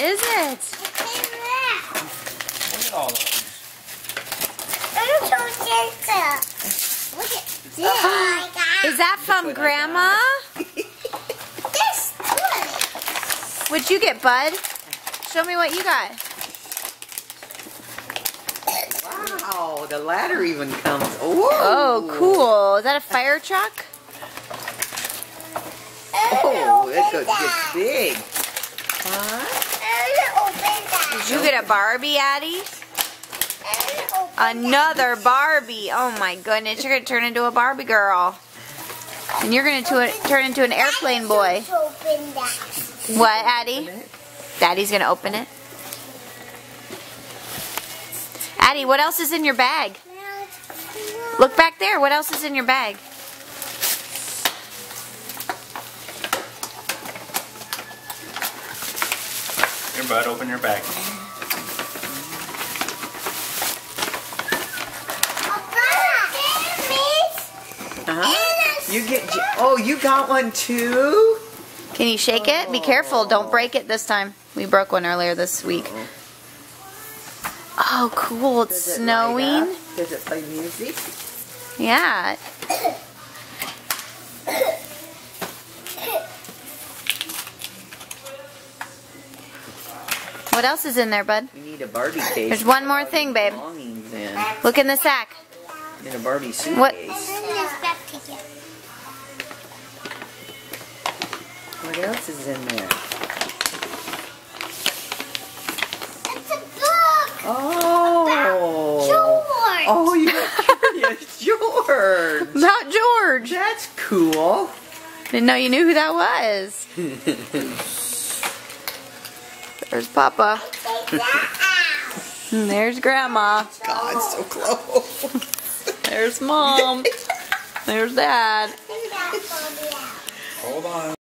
is it? Look at all those. Look at this. Oh my God. Is that from Grandma? This good. What'd you get, Bud? Show me what you got. Wow, the ladder even comes. Whoa. Oh, cool. Is that a fire truck? Oh, it gets big. Huh? Did you get a Barbie, Addie? Another Barbie. Oh my goodness, you're going to turn into a Barbie girl. And you're going to turn into an airplane boy. What, Addie? Daddy's going to open it. Addie, what else is in your bag? Look back there. What else is in your bag? Here, Bud, open your bag. You get. Oh, you got one too? Can you shake it? Be careful. Don't break it this time. We broke one earlier this week. Oh, cool. It's snowing. Does it play music? Yeah. What else is in there, Bud? We need a Barbie case. There's one more thing, babe. Belongings in. Look in the sack. In a Barbie suitcase. What? What else is in there? It's a book. Oh. George. Oh, you got Curious George. About George. That's cool. Didn't know you knew who that was. There's Papa. And there's Grandma. God, so close. There's Mom. There's Dad. Hold on.